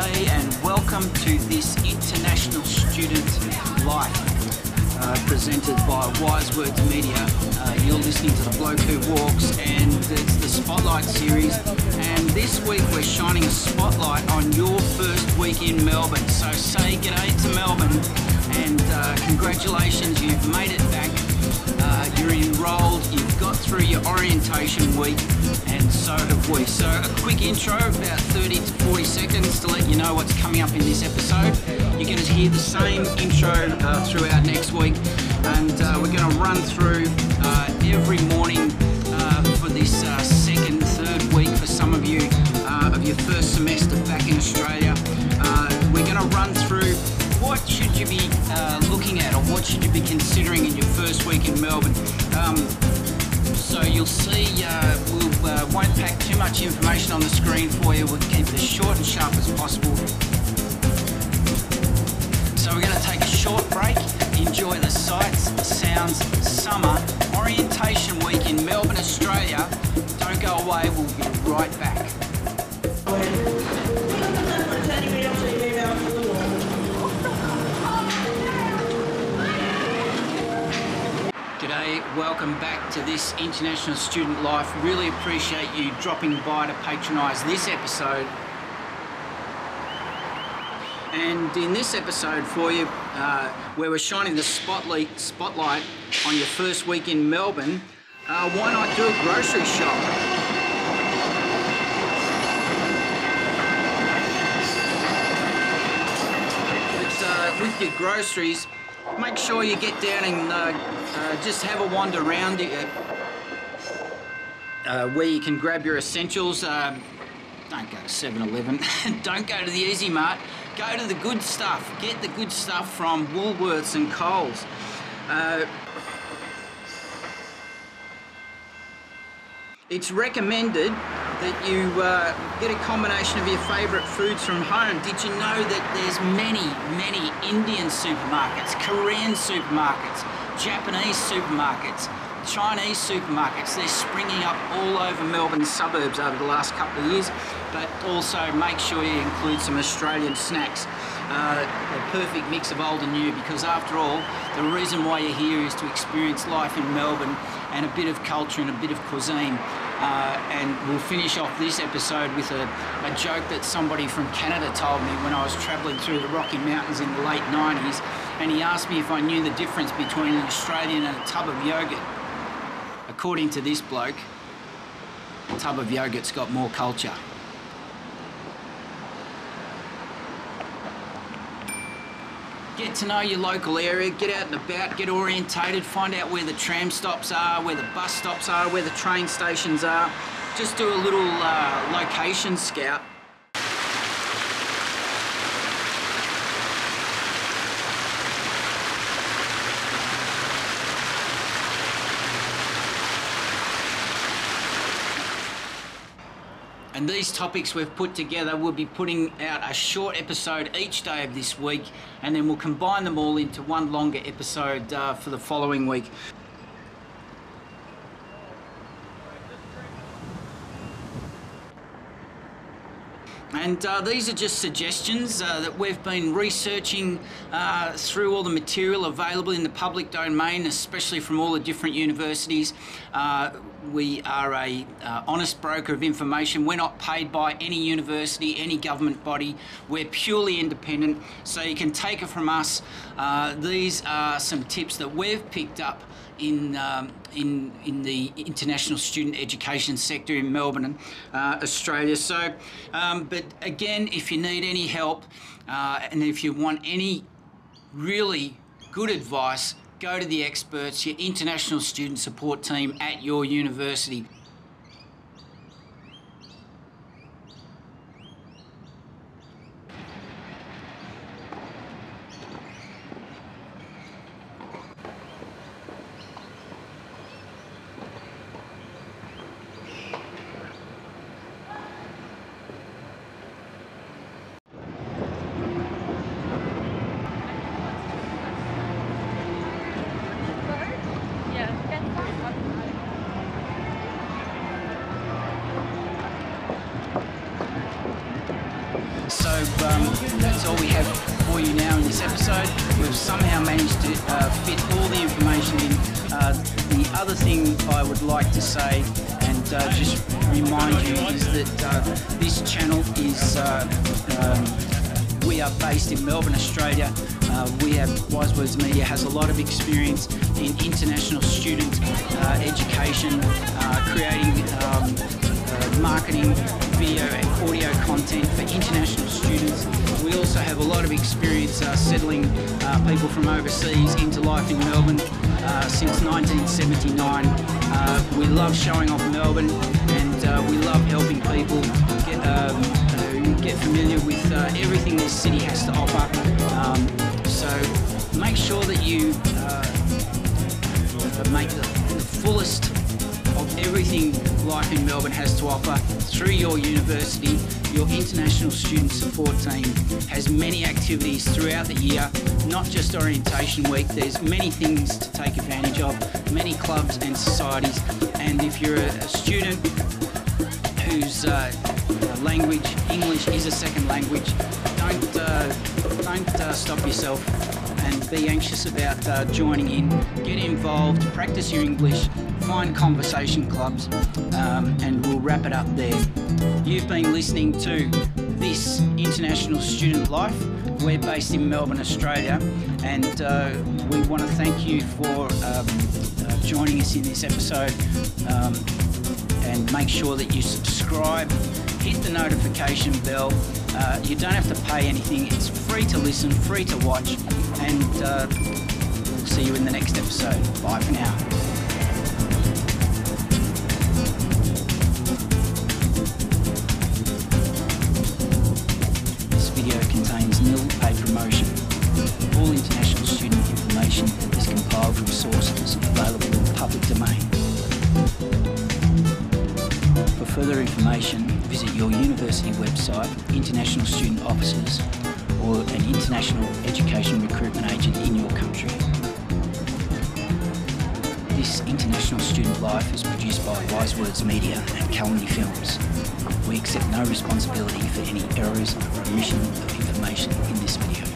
G'day and welcome to this International Student Life presented by Wise Words Media. You're listening to The Bloke Who Walks, and it's the Spotlight series, and this week we're shining a spotlight on your first week in Melbourne. So say g'day to Melbourne and congratulations, you've made it back. You're enrolled, you've got through your orientation week, and so have we. So a quick intro, about 30 to 40 seconds to let you know what's coming up in this episode. You're going to hear the same intro throughout next week, and we're going to run through every morning for this second, third week for some of you of your first semester back in Australia. We're going to run through what should you be looking at, or what should you be considering in your first week in Melbourne. So you'll see we won't pack too much information on the screen for you. We'll keep it as short and sharp as possible. So we're going to take a short break, enjoy the sights, the sounds, summer, orientation week in Melbourne, Australia. Don't go away, we'll be right back. G'day, welcome back to this International Student Life. Really appreciate you dropping by to patronise this episode. And in this episode for you, where we're shining the spotlight on your first week in Melbourne, why not do a grocery shop? But, with your groceries, make sure you get down and just have a wander around where you can grab your essentials. Don't go to 7-Eleven, don't go to the Easy Mart, go to the good stuff. Get the good stuff from Woolworths and Coles. It's recommended that you get a combination of your favourite foods from home. Did you know that there's many Indian supermarkets, Korean supermarkets, Japanese supermarkets, Chinese supermarkets? They're springing up all over Melbourne suburbs over the last couple of years, but also make sure you include some Australian snacks. A perfect mix of old and new, because after all, the reason why you're here is to experience life in Melbourne and a bit of culture and a bit of cuisine. And we'll finish off this episode with a joke that somebody from Canada told me when I was travelling through the Rocky Mountains in the late 90s, and he asked me if I knew the difference between an Australian and a tub of yoghurt. According to this bloke, a tub of yoghurt's got more culture. Get to know your local area, get out and about, get orientated, find out where the tram stops are, where the bus stops are, where the train stations are. Just do a little location scout. And these topics we've put together, we'll be putting out a short episode each day of this week, and then we'll combine them all into one longer episode for the following week. And these are just suggestions that we've been researching through all the material available in the public domain, especially from all the different universities. We are a honest broker of information. We're not paid by any university, any government body. We're purely independent, so you can take it from us. These are some tips that we've picked up in the international student education sector in Melbourne, Australia. So, but again, if you need any help and if you want any really good advice, go to the experts, your international student support team at your university. that's all we have for you now in this episode. We've somehow managed to fit all the information in. The other thing I would like to say and just remind you is that this channel is, we are based in Melbourne, Australia. Wise Words Media has a lot of experience in international student education, creating marketing, video and audio content for international students. We also have a lot of experience settling people from overseas into life in Melbourne since 1979. We love showing off Melbourne, and we love helping people get familiar with everything this city has to offer. So make sure that you make the fullest of everything life in Melbourne has to offer through your university. Your International Student Support Team has many activities throughout the year, not just orientation week. There's many things to take advantage of, many clubs and societies. And if you're a student whose language, English, is a second language, don't stop yourself and be anxious about joining in. Get involved, practice your English, find conversation clubs, and we'll wrap it up there. You've been listening to This International Student Life. We're based in Melbourne, Australia, and we want to thank you for joining us in this episode, and make sure that you subscribe, hit the notification bell. You don't have to pay anything. It's free to listen, free to watch, and we'll see you in the next episode. Bye for now. This video contains nil paid promotion. All international student information is compiled from sources available in the public domain. For further information, visit your university website, international student offices, or an international education recruitment agent in your country. This International Student Life is produced by Wise Words Media and Calumny Films. We accept no responsibility for any errors or omission of information in this video.